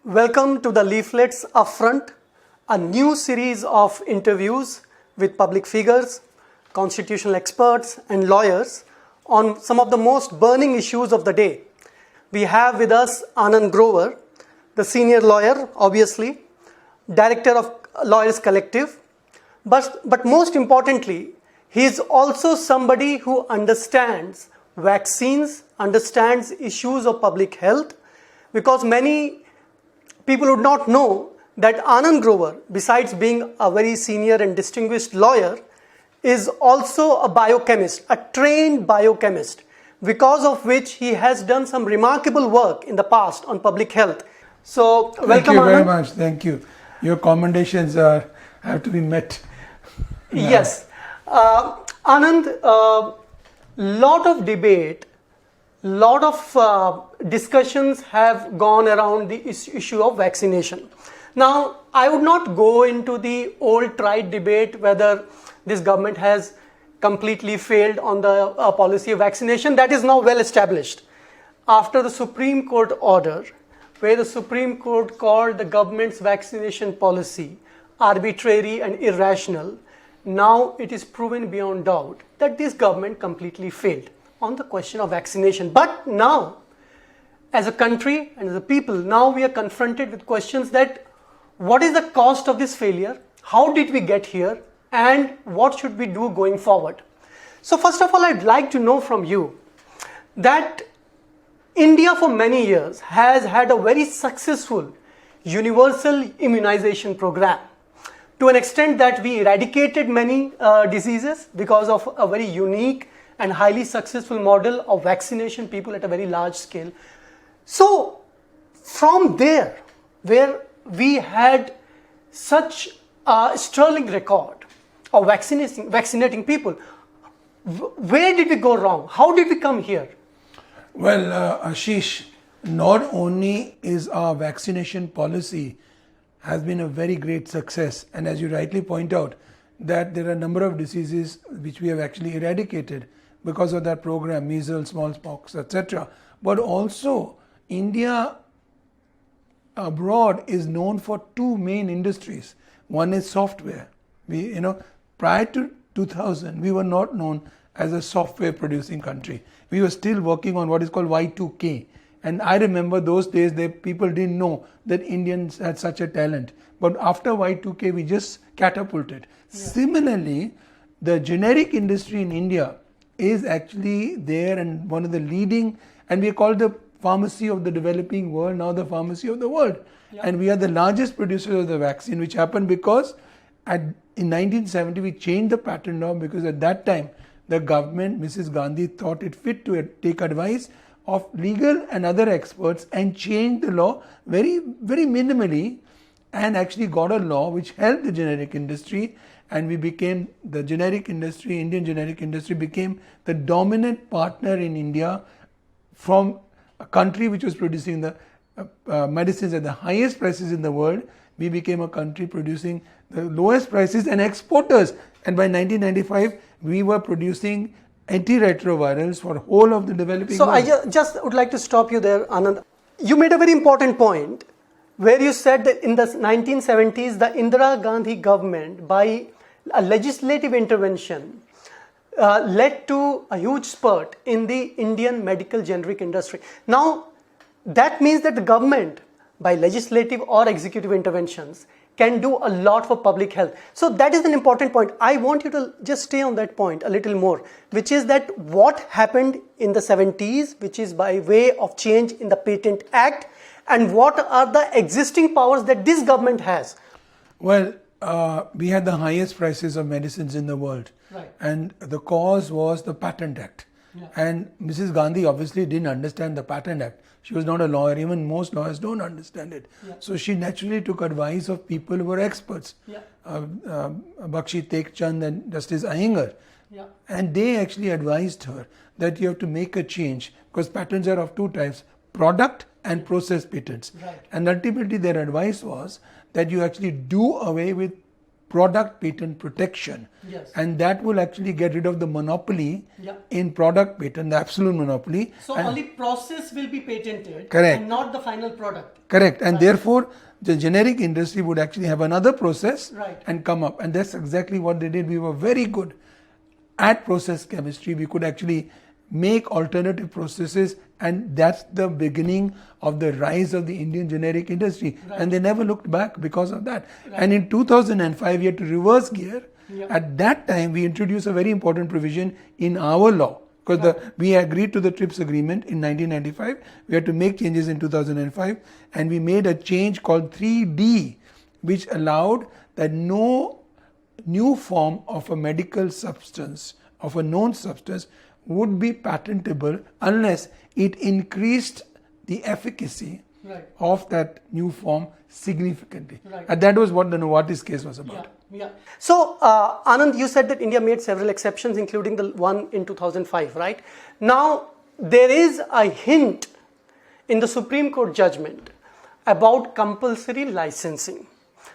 Welcome to the Leaflets Upfront, a new series of interviews with public figures, constitutional experts, and lawyers on some of the most burning issues of the day. We have with us Anand Grover, the senior lawyer, obviously, director of Lawyers Collective, but most importantly, he is also somebody who understands vaccines, understands issues of public health, because many people would not know that Anand Grover, besides being a very senior and distinguished lawyer, is also a biochemist, a trained biochemist, because of which he has done some remarkable work in the past on public health. So, welcome, Anand. Thank you very much. Thank you. Your commendations have to be met. Yes. Anand, lot of debate, lot of discussions have gone around the issue of vaccination. Now, I would not go into the old tried debate whether this government has completely failed on the policy of vaccination. That is now well established. After the Supreme Court order, where the Supreme Court called the government's vaccination policy arbitrary and irrational, now it is proven beyond doubt that this government completely failed on the question of vaccination. But now, as a country and as a people, now we are confronted with questions that what is the cost of this failure? How did we get here? And what should we do going forward? So first of all, I'd like to know from you that India for many years has had a very successful universal immunization program, to an extent that we eradicated many diseases because of a very unique and highly successful model of vaccination people at a very large scale. So from there, where we had such a sterling record of vaccinating people, where did we go wrong? How did we come here? Well, Ashish, not only is our vaccination policy has been a very great success, and as you rightly point out, that there are a number of diseases which we have actually eradicated because of that program, measles, smallpox, etc. But also, India abroad is known for two main industries. One is software. Prior to 2000, we were not known as a software producing country. We were still working on what is called Y2K. And I remember those days people didn't know that Indians had such a talent. But after Y2K, we just catapulted. Yeah. Similarly, the generic industry in India is actually there and one of the leading, and we are called the pharmacy of the developing world, now the pharmacy of the world. Yeah. And we are the largest producers of the vaccine, which happened because in 1970 we changed the patent law, because at that time the government, Mrs. Gandhi, thought it fit to take advice of legal and other experts and change the law very, very minimally, and actually got a law which helped the generic industry, and we became the generic industry, Indian generic industry became the dominant partner in India. From a country which was producing the medicines at the highest prices in the world, we became a country producing the lowest prices and exporters. And by 1995, we were producing antiretrovirals for whole of the developing world. So I just would like to stop you there, Anand. You made a very important point where you said that in the 1970s, the Indira Gandhi government, by a legislative intervention, led to a huge spurt in the Indian medical generic industry. Now, that means that the government, by legislative or executive interventions, can do a lot for public health. So that is an important point. I want you to just stay on that point a little more, which is that what happened in the 70s, which is by way of change in the Patent Act, and what are the existing powers that this government has? Well, we had the highest prices of medicines in the world. Right. And the cause was the Patent Act. Yeah. And Mrs. Gandhi obviously didn't understand the Patent Act. She was not a lawyer. Even most lawyers don't understand it. Yeah. So she naturally took advice of people who were experts. Yeah. Bakshi Tekchand and Justice Iyengar. Yeah. And they actually advised her that you have to make a change, because patents are of two types, product and process patents. Right. And ultimately their advice was that you actually do away with product patent protection. Yes. And that will actually get rid of the monopoly Yeah. in product patent, the absolute monopoly. So And- only process will be patented, Correct. and not the final product. Correct. And therefore, the generic industry would actually have another process Right. and come up. And that's exactly what they did. We were very good at process chemistry. We could actually make alternative processes, and that's the beginning of the rise of the Indian generic industry. Right. And they never looked back because of that. And in 2005, we had to reverse gear. Yeah. At that time, we introduced a very important provision in our law. Because we agreed to the TRIPS agreement in 1995, we had to make changes in 2005, and we made a change called 3D, which allowed that no new form of a medical substance, of a known substance, would be patentable unless it increased the efficacy Right. of that new form significantly. Right. And that was what the Novartis case was about. Yeah. So, Anand, you said that India made several exceptions, including the one in 2005, right? Now, there is a hint in the Supreme Court judgment about compulsory licensing.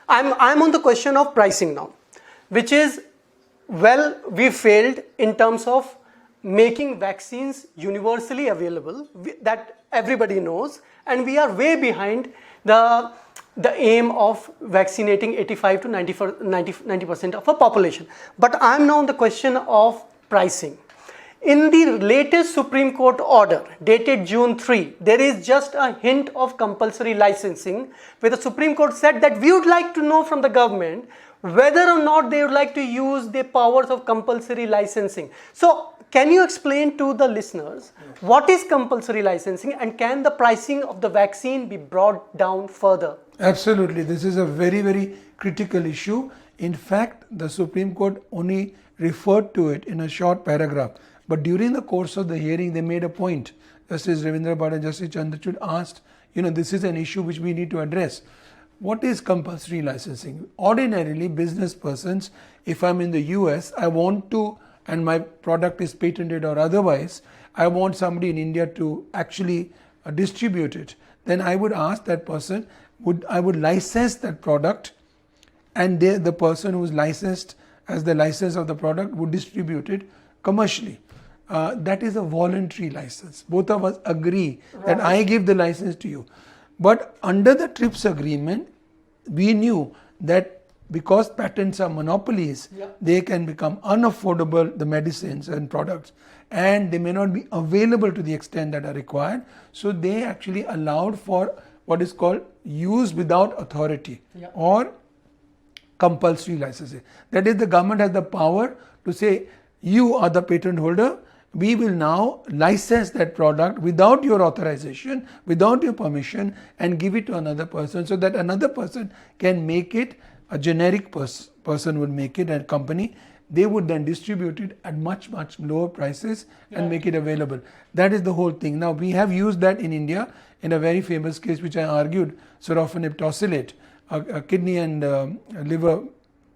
I'm on the question of pricing now, which is, well, we failed in terms of making vaccines universally available, that everybody knows, and we are way behind the aim of vaccinating 85 to 90% of a population. But I'm now on the question of pricing. In the latest Supreme Court order dated June 3, there is just a hint of compulsory licensing, where the Supreme Court said that we would like to know from the government whether or not they would like to use the powers of compulsory licensing. So, can you explain to the listeners what is compulsory licensing, and can the pricing of the vaccine be brought down further? Absolutely. This is a very, very critical issue. In fact, the Supreme Court only referred to it in a short paragraph. But during the course of the hearing, they made a point. Justice Ravindra Bhatt and Justice Chandrachud asked, this is an issue which we need to address. What is compulsory licensing? Ordinarily, business persons, if I'm in the US, I want to, and my product is patented or otherwise, I want somebody in India to actually distribute it. Then I would ask that person, I would license that product, and the person who is licensed as the license of the product would distribute it commercially. That is a voluntary license. Both of us agree that I give the license to you. But under the TRIPS agreement, we knew that because patents are monopolies, they can become unaffordable, the medicines and products, and they may not be available to the extent that are required. So they actually allowed for what is called use without authority or compulsory licensing. That is, the government has the power to say, you are the patent holder, we will now license that product without your authorization, without your permission, and give it to another person, so that another person can make it, a generic person would make it, a company, they would then distribute it at much, much lower prices and make it available. That is the whole thing. Now, we have used that in India in a very famous case which I argued, sorafenib tosylate, a kidney and liver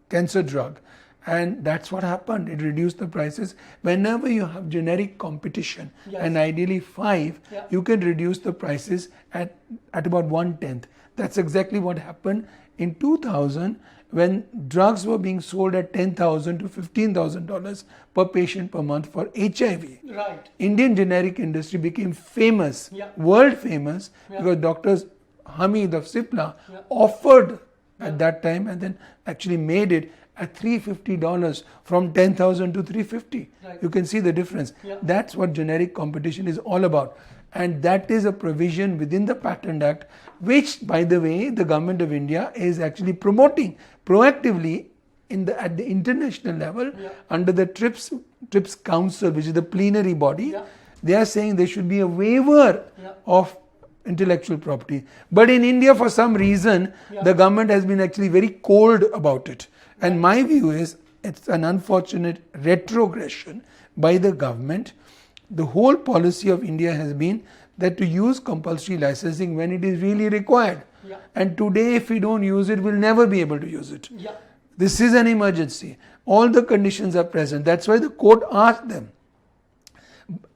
cancer drug. And that's what happened. It reduced the prices. Whenever you have generic competition, and ideally 5, you can reduce the prices at about 1/10. That's exactly what happened in 2000 when drugs were being sold at $10,000 to $15,000 per patient per month for HIV. Right. Indian generic industry became famous, world famous, because doctors Hamid of Cipla offered at that time, and then actually made it at $350 from $10,000 to $350. You can see the difference. That's what generic competition is all about. And that is a provision within the Patent Act, which, by the way, the government of India is actually promoting proactively at the international level under the TRIPS Council, which is the plenary body. They are saying there should be a waiver of intellectual property. But in India, for some reason, the government has been actually very cold about it. And my view is it's an unfortunate retrogression by the government. The whole policy of India has been that to use compulsory licensing when it is really required. And today, if we don't use it, we'll never be able to use it. This is an emergency. All the conditions are present. That's why the court asked them.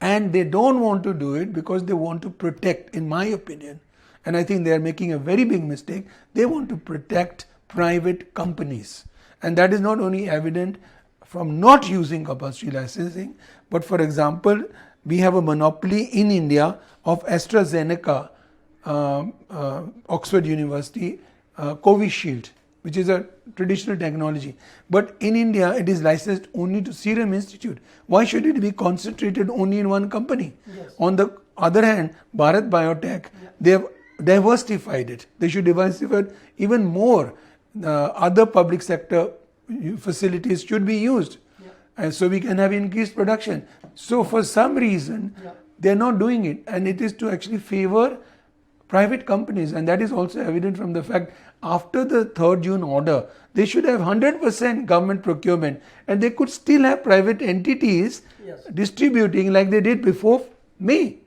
And they don't want to do it because they want to protect, in my opinion, and I think they are making a very big mistake, they want to protect private companies. And that is not only evident from not using compulsory licensing, but for example, we have a monopoly in India of AstraZeneca, Oxford University, Covishield, which is a traditional technology. But in India, it is licensed only to Serum Institute. Why should it be concentrated only in one company? Yes. On the other hand, Bharat Biotech, they have diversified it. They should diversify it even more. Other public sector facilities should be used. And so we can have increased production. So for some reason, they are not doing it. And it is to actually favor private companies. And that is also evident from the fact after the 3rd June order, they should have 100% government procurement. And they could still have private entities distributing like they did before May,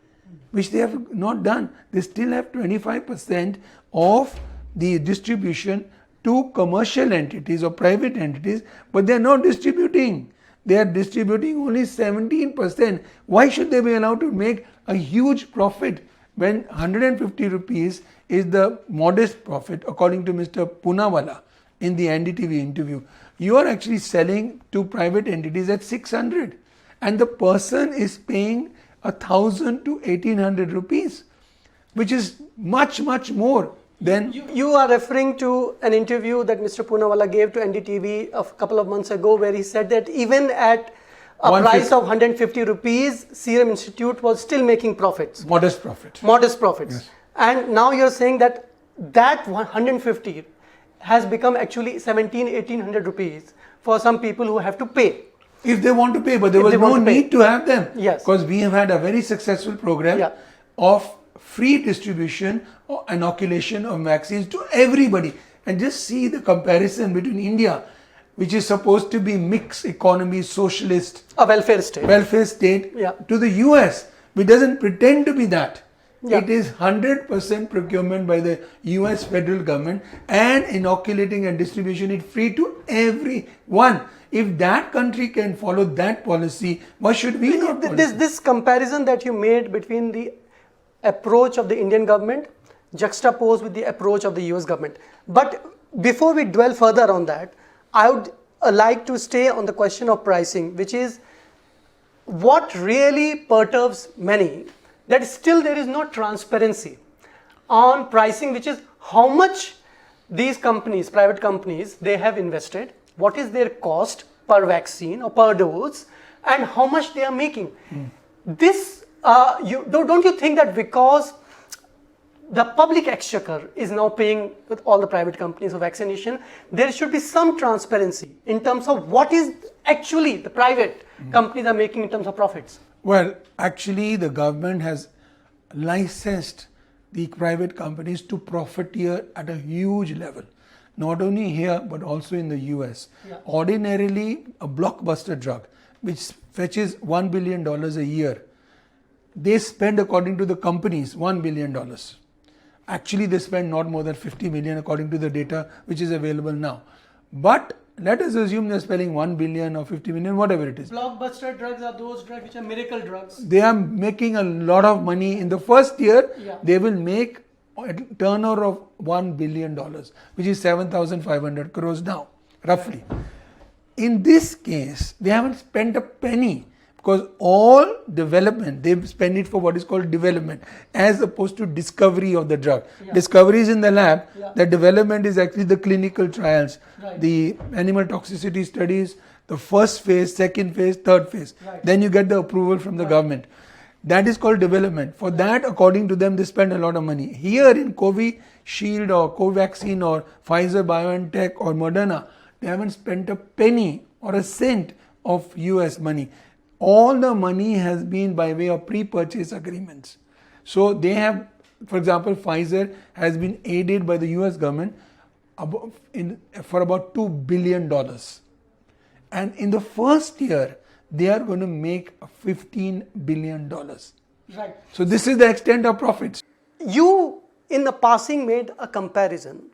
which they have not done. They still have 25% of the distribution to commercial entities or private entities, but they are not distributing. They are distributing only 17%. Why should they be allowed to make a huge profit when 150 rupees is the modest profit according to Mr. Poonawalla in the NDTV interview? You are actually selling to private entities at 600 and the person is paying 1,000 to 1,800 rupees, which is much more than... You are referring to an interview that Mr. Poonawalla gave to NDTV a couple of months ago where he said that even at a price of 150 rupees, Serum Institute was still making profits. Modest profit. Modest profits. Yes. And now you're saying that that 150 has become actually 1,800 rupees for some people who have to pay. If they want to pay, but there was no need to have them. Yes. Because we have had a very successful program of free distribution or inoculation of vaccines to everybody. And just see the comparison between India, which is supposed to be mixed economy, socialist, a welfare state, to the US, which doesn't pretend to be that. It is 100% procurement by the US federal government and inoculating and distribution it free to everyone. If that country can follow that policy, why should we not? This comparison that you made between the approach of the Indian government juxtaposed with the approach of the US government. But before we dwell further on that, I would like to stay on the question of pricing, which is what really perturbs many, that still there is no transparency on pricing, which is how much these companies, private companies, they have invested, what is their cost per vaccine or per dose, and how much they are making. This, don't you think that because the public exchequer is now paying with all the private companies for vaccination, there should be some transparency in terms of what is actually the private companies are making in terms of profits? Well, actually the government has licensed the private companies to profiteer at a huge level. Not only here, but also in the US. Ordinarily, a blockbuster drug, which fetches $1 billion a year, they spend, according to the companies, $1 billion. Actually, they spend not more than 50 million according to the data which is available now. But let us assume they're spending 1 billion or 50 million, whatever it is. Blockbuster drugs are those drugs which are miracle drugs. They are making a lot of money. In the first year, they will make a turnover of $1 billion, which is 7,500 crores now, roughly. In this case, they haven't spent a penny. Because all development, they spend it for what is called development, as opposed to discovery of the drug. Discovery is in the lab, the development is actually the clinical trials, the animal toxicity studies, the first phase, second phase, third phase. Then you get the approval from the government. That is called development. For that, according to them, they spend a lot of money. Here in Covishield or Covaxin or Pfizer, BioNTech or Moderna, they haven't spent a penny or a cent of US money. All the money has been by way of pre-purchase agreements. So they have, for example, Pfizer has been aided by the US government for about $2 billion. And in the first year, they are going to make $15 billion. Right. So this is the extent of profits. You, in the passing, made a comparison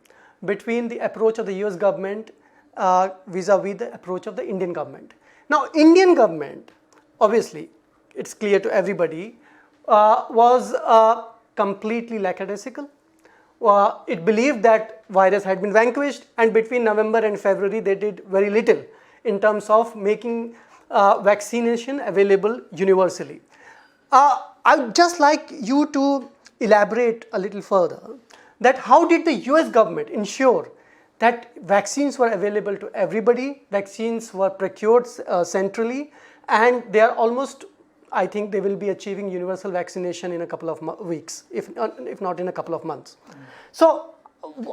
between the approach of the US government vis-a-vis the approach of the Indian government. Now, Indian government, obviously, it's clear to everybody, was completely lackadaisical, it believed that virus had been vanquished, and between November and February they did very little in terms of making vaccination available universally. I would just like you to elaborate a little further that how did the US government ensure that vaccines were available to everybody, vaccines were procured centrally, and they are almost, I think they will be achieving universal vaccination in a couple of weeks, if not in a couple of months. So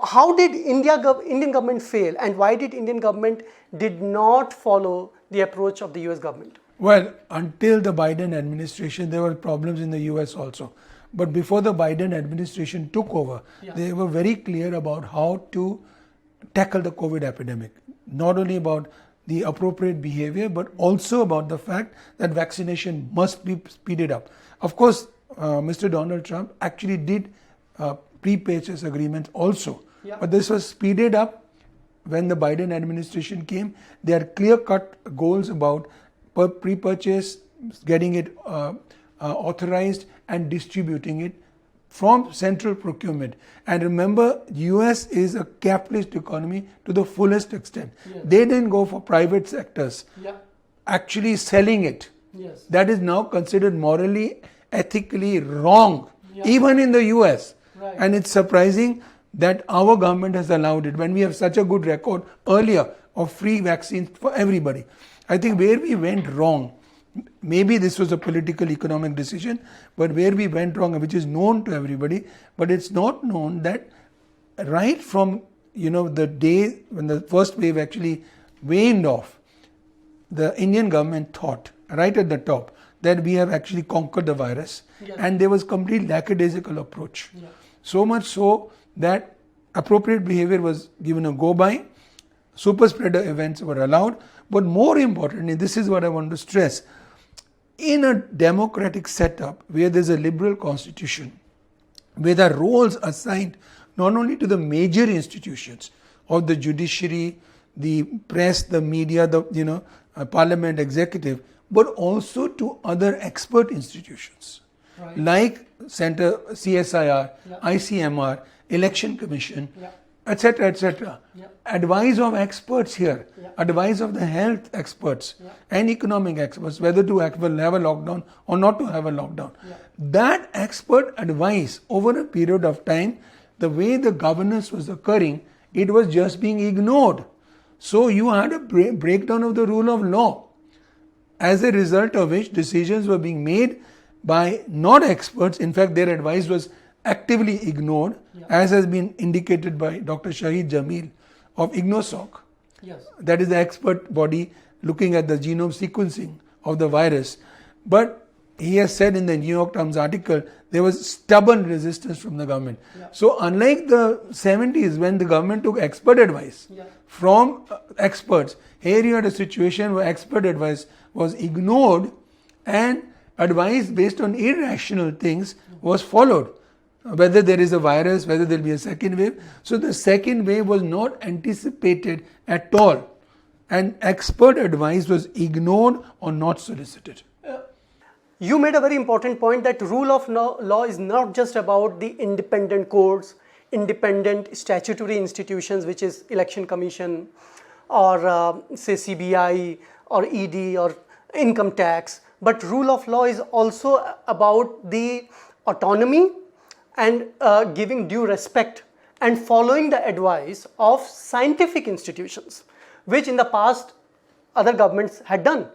how did Indian government fail, and why did Indian government did not follow the approach of the US government? Well, until the Biden administration, there were problems in the US also. But before the Biden administration took over, they were very clear about how to tackle the COVID epidemic. Not only about the appropriate behavior, but also about the fact that vaccination must be speeded up. Of course, Mr. Donald Trump actually did pre-purchase agreements also. But this was speeded up when the Biden administration came. There are clear-cut goals about pre-purchase, getting it authorized and distributing it from central procurement. And remember, US is a capitalist economy to the fullest extent. They didn't go for private sectors actually selling it. That is now considered morally, ethically wrong, even in the US. And it's surprising that our government has allowed it when we have such a good record earlier of free vaccines for everybody. I think where we went wrong, maybe this was a political economic decision, but where we went wrong, which is known to everybody, but it's not known that right from the day when the first wave actually waned off, the Indian government thought right at the top that we have actually conquered the virus, and there was complete lackadaisical approach. So much so that appropriate behavior was given a go by, super spreader events were allowed, but more importantly, this is what I want to stress, in a democratic setup where there's a liberal constitution, where the roles assigned not only to the major institutions of the judiciary, the press, the media, the parliament, executive, but also to other expert institutions like Center CSIR, ICMR, Election Commission, etc., etc. Advice of experts here, advice of the health experts and economic experts, whether to have a lockdown or not to have a lockdown. That expert advice over a period of time, the way the governance was occurring, it was just being ignored. So you had a breakdown of the rule of law, as a result of which decisions were being made by not experts. In fact, their advice was actively ignored, as has been indicated by Dr. Shahid Jamil of IGNOSOC. That is the expert body looking at the genome sequencing of the virus. But he has said in the New York Times article, there was stubborn resistance from the government. So unlike the 70s when the government took expert advice from experts, here you had a situation where expert advice was ignored and advice based on irrational things was followed. Whether there is a virus, whether there will be a second wave. So the second wave was not anticipated at all, and expert advice was ignored or not solicited. You made a very important point that rule of law is not just about the independent courts, independent statutory institutions, which is Election Commission or say CBI or ED or income tax, but rule of law is also about the autonomy and giving due respect and following the advice of scientific institutions, which in the past other governments had done.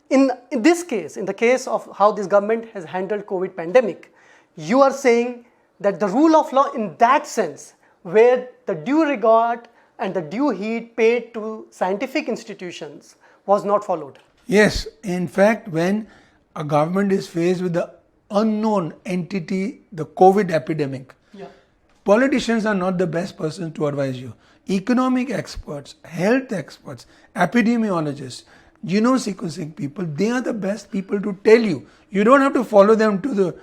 In this case, in the case of how this government has handled COVID pandemic, you are saying that the rule of law in that sense, where the due regard and the due heed paid to scientific institutions was not followed. Yes, in fact, when a government is faced with the unknown entity, the COVID epidemic, politicians are not the best person to advise you. Economic experts, health experts, epidemiologists, genome sequencing people, they are the best people to tell you. You don't have to follow them to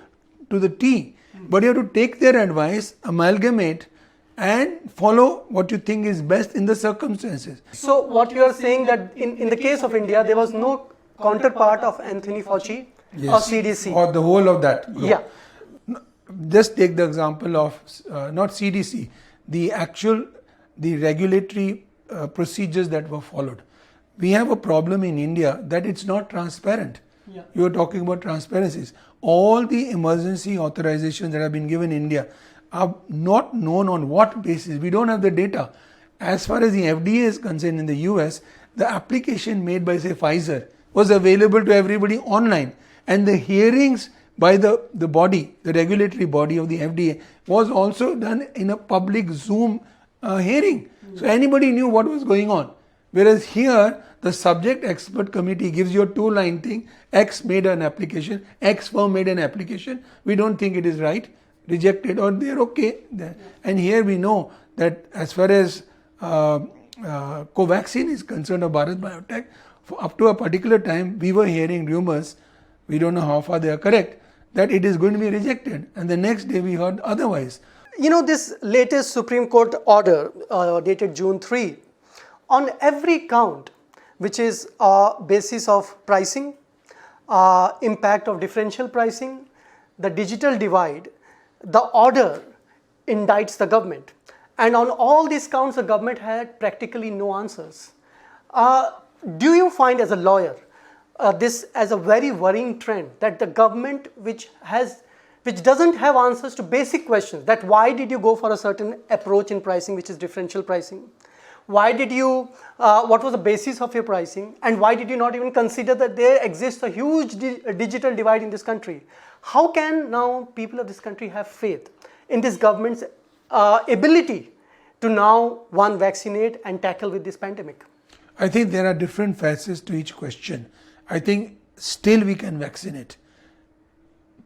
the T, but you have to take their advice, amalgamate, and follow what you think is best in the circumstances. So what you are saying that in the case of India, there was no counterpart of Anthony Fauci or CDC. Or the whole of that. Yeah. just take the example of not CDC, the regulatory procedures that were followed. We have a problem in India that it's not transparent. Yeah. You are talking about transparencies. All the emergency authorizations that have been given in India are not known on what basis. We don't have the data. As far as the FDA is concerned in the US, the application made by, say, Pfizer was available to everybody online. And the hearings by the body, the regulatory body of the FDA, was also done in a public Zoom hearing. So anybody knew what was going on. Whereas here, the subject expert committee gives you a 2-line thing. X made an application, X firm made an application. We don't think it is right, rejected, or they're okay. And here we know that as far as Covaxin is concerned of Bharat Biotech, for up to a particular time, we were hearing rumors, we don't know how far they are correct, that it is going to be rejected. And the next day we heard otherwise. You know, this latest Supreme Court order dated June 3, on every count, which is a basis of pricing, impact of differential pricing, the digital divide, the order indicts the government. And on all these counts, the government had practically no answers. Do you find as a lawyer this as a very worrying trend, that the government which doesn't have answers to basic questions, that why did you go for a certain approach in pricing, which is differential pricing? Why did you, what was the basis of your pricing, and why did you not even consider that there exists a huge digital divide in this country? How can now people of this country have faith in this government's ability to now, one, vaccinate and tackle with this pandemic? I think there are different facets to each question. I think still we can vaccinate,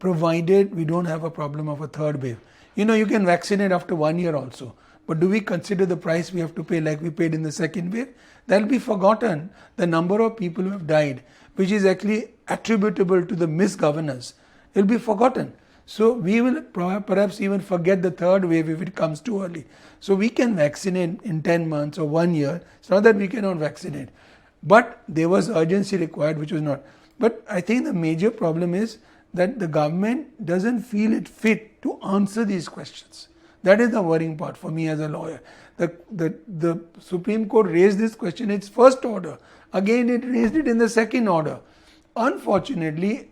provided we don't have a problem of a third wave. You know, you can vaccinate after 1 year also. But do we consider the price we have to pay like we paid in the second wave? That will be forgotten. The number of people who have died, which is actually attributable to the misgovernance, will be forgotten. So we will perhaps even forget the third wave if it comes too early. So we can vaccinate in 10 months or 1 year. It's not that we cannot vaccinate. But there was urgency required, which was not. But I think the major problem is that the government doesn't feel it fit to answer these questions. That is the worrying part for me as a lawyer. The Supreme Court raised this question in its first order. Again, it raised it in the second order. Unfortunately,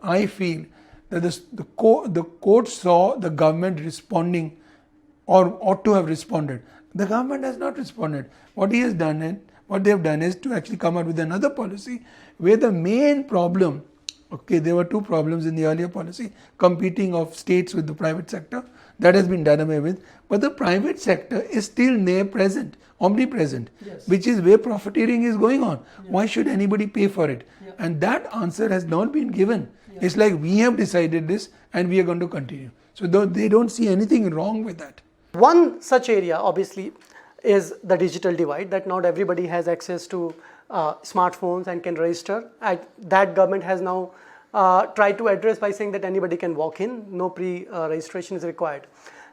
I feel that the court saw the government responding, or ought to have responded. The government has not responded. What they have done is to actually come out with another policy where the main problem, okay, there were two problems in the earlier policy, competing of states with the private sector. That has been done away with. But the private sector is still there present, omnipresent, yes, which is where profiteering is going on. Yeah. Why should anybody pay for it? Yeah. And that answer has not been given. Yeah. It's like we have decided this and we are going to continue. So they don't see anything wrong with that. One such area, obviously, is the digital divide, that not everybody has access to smartphones and can register. That government has now tried to address by saying that anybody can walk in, no pre-registration is required.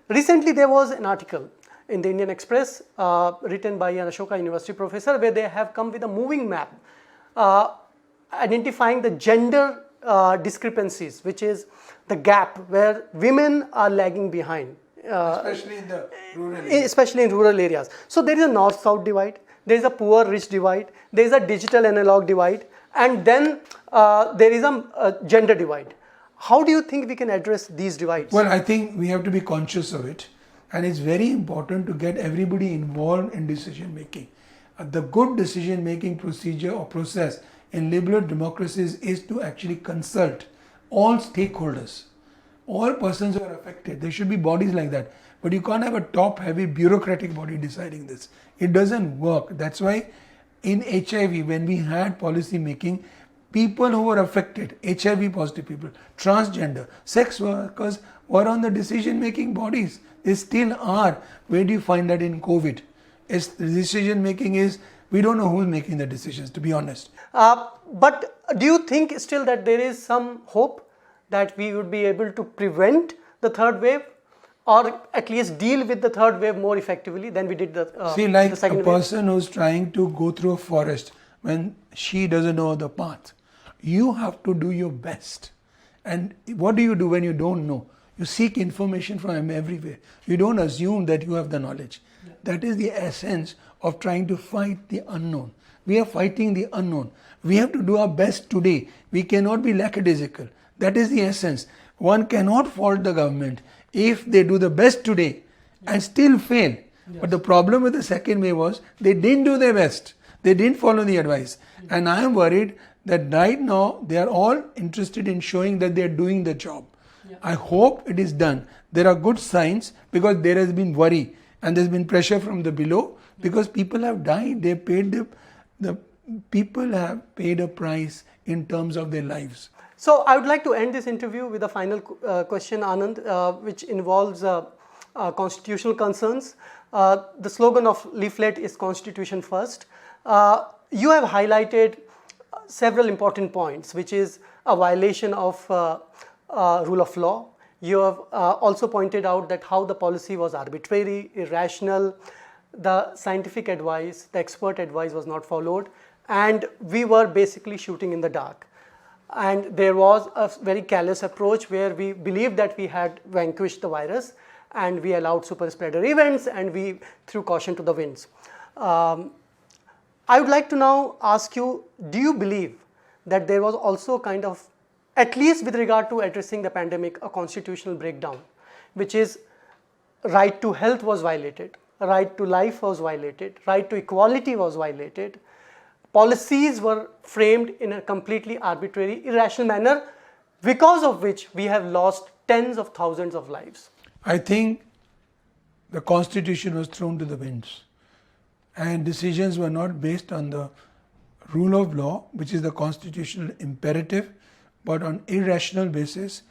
Recently, there was an article in the Indian Express written by an Ashoka University professor, where they have come with a moving map identifying the gender discrepancies, which is the gap where women are lagging behind. Especially in the rural areas. Especially in rural areas. So there is a north-south divide, there is a poor-rich divide, there is a digital analog divide, and then there is a gender divide. How do you think we can address these divides? Well, I think we have to be conscious of it, and it's very important to get everybody involved in decision making. The good decision making procedure or process in liberal democracies is to actually consult all stakeholders, all persons who are affected. There should be bodies like that. But you can't have a top-heavy bureaucratic body deciding this. It doesn't work. That's why in HIV, when we had policy making, people who were affected, HIV positive people, transgender, sex workers, were on the decision making bodies. They still are. Where do you find that in COVID? The decision making is, we don't know who's making the decisions, to be honest. But do you think still that there is some hope that we would be able to prevent the third wave, or at least deal with the third wave more effectively than we did the second wave? See, like a person who's trying to go through a forest when she doesn't know the path, you have to do your best. And what do you do when you don't know? You seek information from everywhere. You don't assume that you have the knowledge. That is the essence of trying to fight the unknown. We are fighting the unknown. We have to do our best today. We cannot be lackadaisical. That is the essence. One cannot fault the government if they do the best today and still fail. But the problem with the second wave was they didn't do their best. They didn't follow the advice. And I am worried that right now they are all interested in showing that they are doing the job. I hope it is done. There are good signs because there has been worry and there's been pressure from the below because people have died. They paid the people have paid a price in terms of their lives. So I would like to end this interview with a final question, Anand, which involves constitutional concerns. The slogan of leaflet is Constitution First. You have highlighted several important points, which is a violation of rule of law. You have also pointed out that how the policy was arbitrary, irrational, the scientific advice, the expert advice was not followed, and we were basically shooting in the dark. And there was a very callous approach where we believed that we had vanquished the virus and we allowed super spreader events and we threw caution to the winds. I would like to now ask you, do you believe that there was also kind of, at least with regard to addressing the pandemic, a constitutional breakdown, which is right to health was violated, right to life was violated, right to equality was violated, policies were framed in a completely arbitrary, irrational manner, because of which we have lost tens of thousands of lives? I think the constitution was thrown to the winds and decisions were not based on the rule of law, which is the constitutional imperative, but on irrational basis,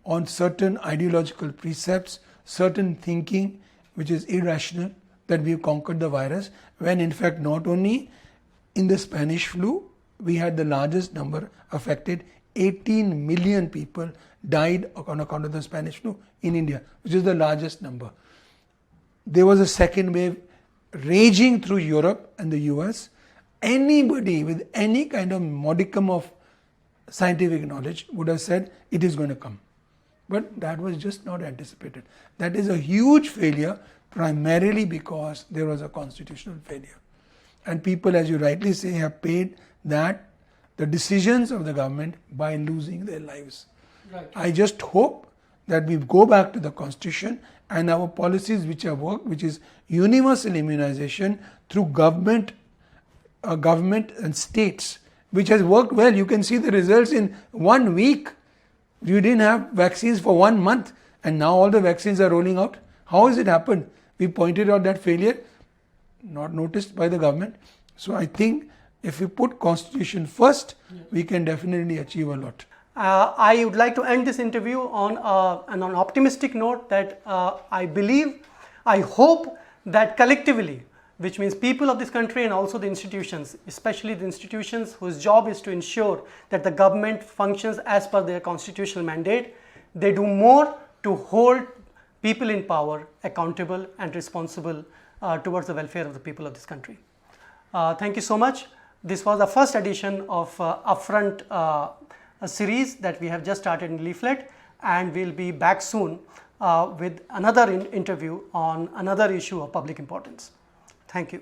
on certain ideological precepts, certain thinking which is irrational, that we've conquered the virus, when in fact not only in the Spanish flu, we had the largest number affected. 18 million people died on account of the Spanish flu in India, which is the largest number. There was a second wave raging through Europe and the US. Anybody with any kind of modicum of scientific knowledge would have said it is going to come. But that was just not anticipated. That is a huge failure, primarily because there was a constitutional failure. And people, as you rightly say, have paid the decisions of the government by losing their lives. Right. I just hope that we go back to the constitution and our policies which have worked, which is universal immunization through government and states, which has worked well. You can see the results in 1 week. You didn't have vaccines for 1 month and now all the vaccines are rolling out. How has it happened? We pointed out that failure, not noticed by the government. So I think if we put constitution first, we can definitely achieve a lot. I would like to end this interview on an optimistic note that I hope that collectively, which means people of this country and also the institutions, especially the institutions whose job is to ensure that the government functions as per their constitutional mandate, they do more to hold people in power accountable and responsible towards the welfare of the people of this country. Thank you so much. This was the first edition of Upfront a series that we have just started in Leaflet, and we'll be back soon with another interview on another issue of public importance. Thank you.